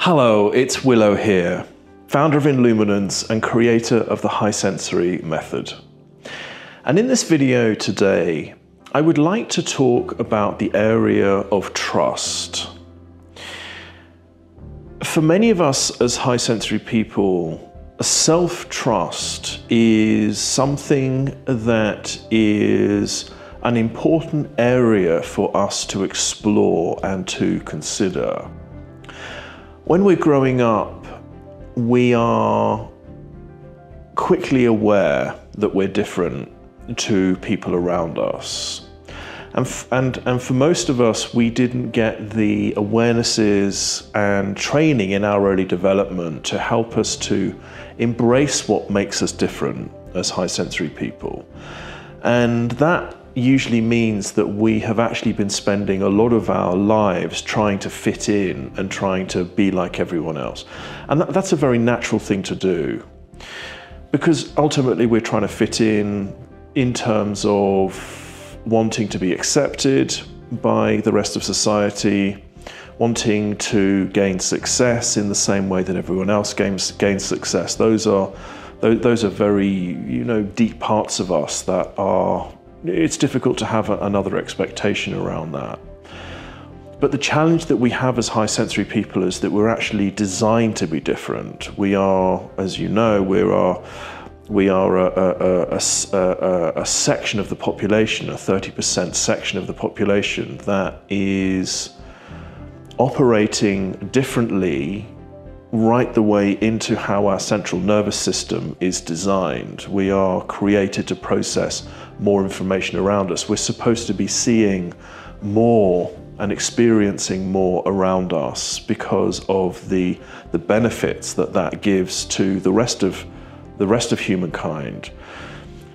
Hello, it's Willow here, founder of Illuminance and creator of the High Sensory Method. And in this video today, I would like to talk about the area of trust. For many of us as high sensory people, self-trust is something that is an important area for us to explore and to consider. When we're growing up, we are quickly aware that we're different to people around us. And for most of us, we didn't get the awarenesses and training in our early development to help us to embrace what makes us different as high sensory people. And that usually means that we have actually been spending a lot of our lives trying to fit in and trying to be like everyone else. And that's a very natural thing to do, because ultimately we're trying to fit in terms of wanting to be accepted by the rest of society, wanting to gain success in the same way that everyone else gains success. Those are very, deep parts of us that are, it's difficult to have another expectation around that. But the challenge that we have as high sensory people is that we're actually designed to be different. We are, as you know, we are a section of the population, a 30% section of the population that is operating differently right the way into how our central nervous system is designed. We are created to process more information around us. We're supposed to be seeing more and experiencing more around us because of the benefits that gives to the rest of humankind.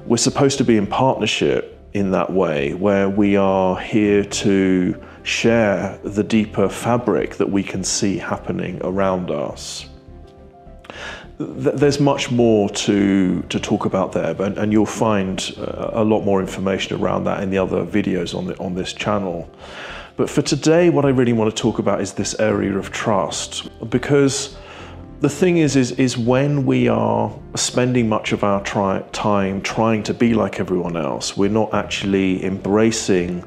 We're supposed to be in partnership in that way, where we are here to share the deeper fabric that we can see happening around us. There's much more to talk about there, and you'll find a lot more information around that in the other videos on this channel. But for today, what I really want to talk about is this area of trust, because the thing is when we are spending much of our time trying to be like everyone else, we're not actually embracing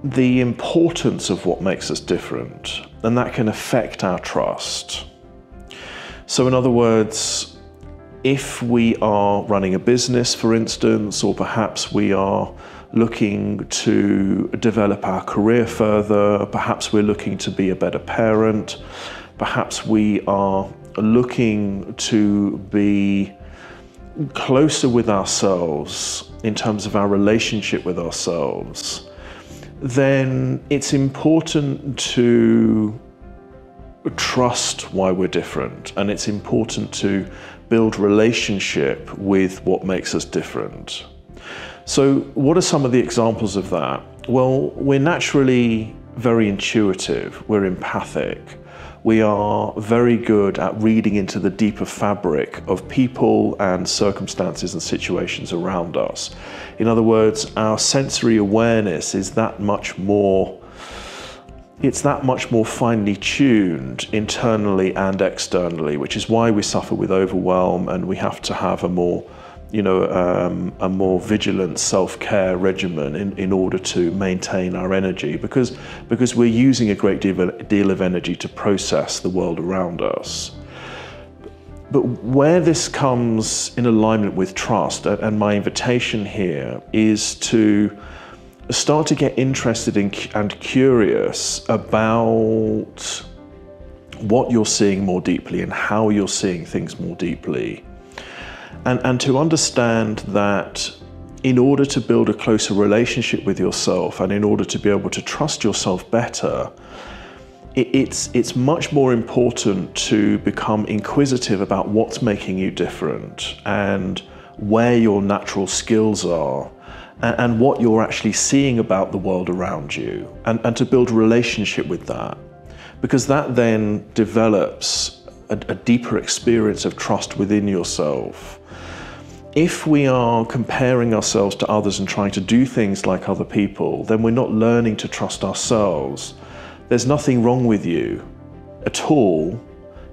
the importance of what makes us different, and that can affect our trust. So in other words, if we are running a business, for instance, or perhaps we are looking to develop our career further, perhaps we're looking to be a better parent, perhaps we are looking to be closer with ourselves in terms of our relationship with ourselves, then it's important to trust why we're different, and it's important to build relationship with what makes us different. So what are some of the examples of that? Well, we're naturally very intuitive, we're empathic. We are very good at reading into the deeper fabric of people and circumstances and situations around us. In other words, our sensory awareness is that much more finely tuned internally and externally, which is why we suffer with overwhelm and we have to have a more vigilant self-care regimen in order to maintain our energy, because we're using a great deal of energy to process the world around us. But where this comes in alignment with trust, and my invitation here is to start to get interested in and curious about what you're seeing more deeply and how you're seeing things more deeply. And to understand that in order to build a closer relationship with yourself and in order to be able to trust yourself better, it's much more important to become inquisitive about what's making you different and where your natural skills are and what you're actually seeing about the world around you, and to build a relationship with that, because that then develops a deeper experience of trust within yourself. If we are comparing ourselves to others and trying to do things like other people, then we're not learning to trust ourselves. There's nothing wrong with you. at all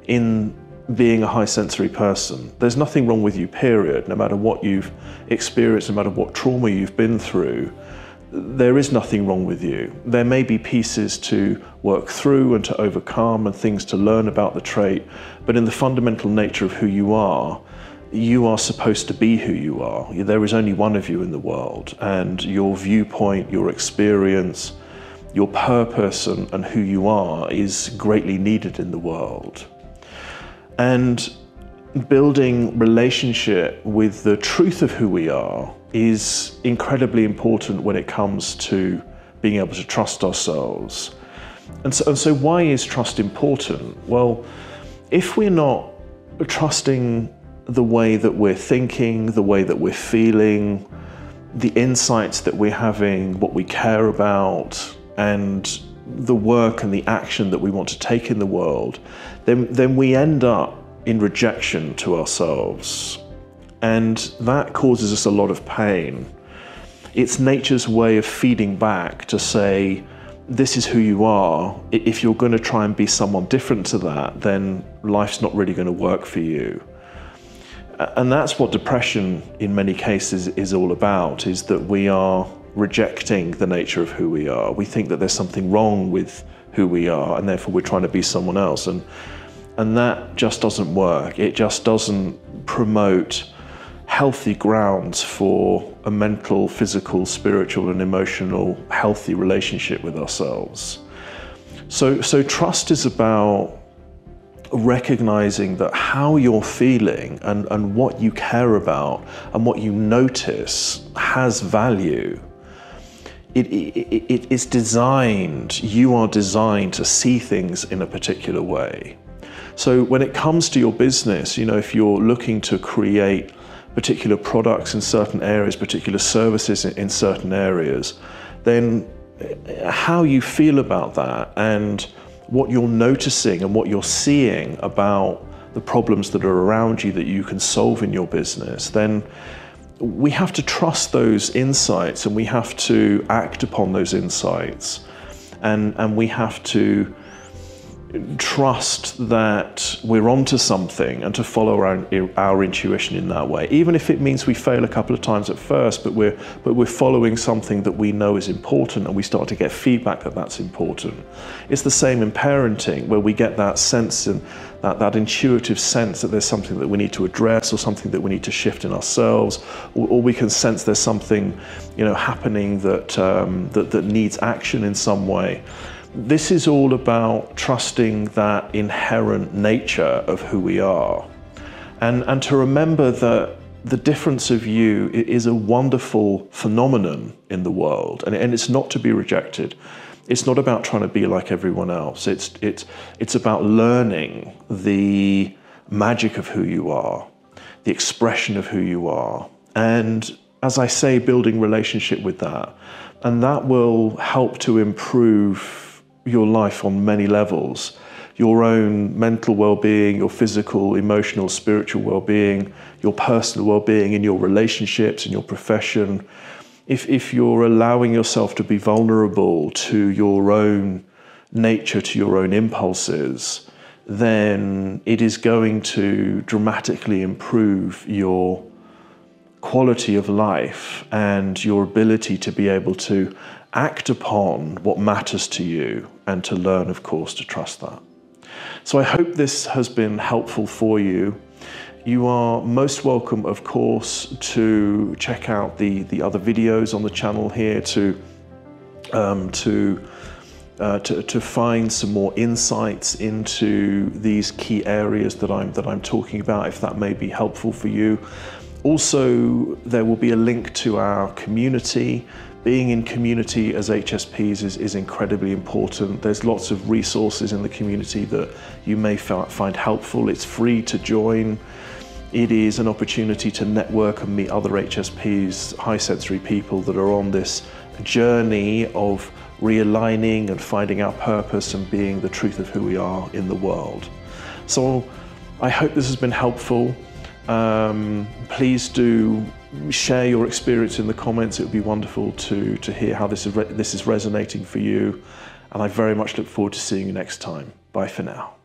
in being a high sensory person. There's nothing wrong with you, period. No matter what you've experienced, no matter what trauma you've been through, there is nothing wrong with you. There may be pieces to work through and to overcome and things to learn about the trait, but in the fundamental nature of who you are supposed to be who you are. There is only one of you in the world, and your viewpoint, your experience, your purpose and who you are is greatly needed in the world. And building relationship with the truth of who we are is incredibly important when it comes to being able to trust ourselves. And so why is trust important? Well, if we're not trusting the way that we're thinking, the way that we're feeling, the insights that we're having, what we care about, and the work and the action that we want to take in the world, then we end up in rejection to ourselves. And that causes us a lot of pain. It's nature's way of feeding back to say, this is who you are. If you're going to try and be someone different to that, then life's not really going to work for you. And that's what depression in many cases is all about, is that we are rejecting the nature of who we are. We think that there's something wrong with who we are, and therefore we're trying to be someone else. And that just doesn't work. It just doesn't promote healthy grounds for a mental, physical, spiritual, and emotional healthy relationship with ourselves. So trust is about recognizing that how you're feeling and what you care about and what you notice has value. It's designed, you are designed to see things in a particular way. So when it comes to your business, if you're looking to create particular products in certain areas, particular services in certain areas, then how you feel about that and what you're noticing and what you're seeing about the problems that are around you that you can solve in your business, then we have to trust those insights and we have to act upon those insights. And we have to trust that we're onto something and to follow our intuition in that way, even if it means we fail a couple of times at first, but we're following something that we know is important and we start to get feedback that that's important. It's the same in parenting, where we get that sense and that intuitive sense that there's something that we need to address or something that we need to shift in ourselves, or we can sense there's something happening that needs action in some way. This is all about trusting that inherent nature of who we are, and to remember that the difference of you is a wonderful phenomenon in the world, and it's not to be rejected. It's not about trying to be like everyone else. It's about learning the magic of who you are, the expression of who you are, and as I say, building relationship with that, and that will help to improve your life on many levels. Your own mental well-being, your physical, emotional, spiritual well-being, your personal well-being in your relationships, in your profession. If you're allowing yourself to be vulnerable to your own nature, to your own impulses, then it is going to dramatically improve your quality of life and your ability to be able to act upon what matters to you and to learn, of course, to trust that. So I hope this has been helpful for you. You are most welcome, of course, to check out the other videos on the channel here to find some more insights into these key areas that I'm talking about, if that may be helpful for you. Also, there will be a link to our community. Being in community as HSPs is incredibly important. There's lots of resources in the community that you may find helpful. It's free to join. It is an opportunity to network and meet other HSPs, high sensory people that are on this journey of realigning and finding our purpose and being the truth of who we are in the world. So I hope this has been helpful. Please do share your experience in the comments. It would be wonderful to hear how this is resonating for you. And I very much look forward to seeing you next time. Bye for now.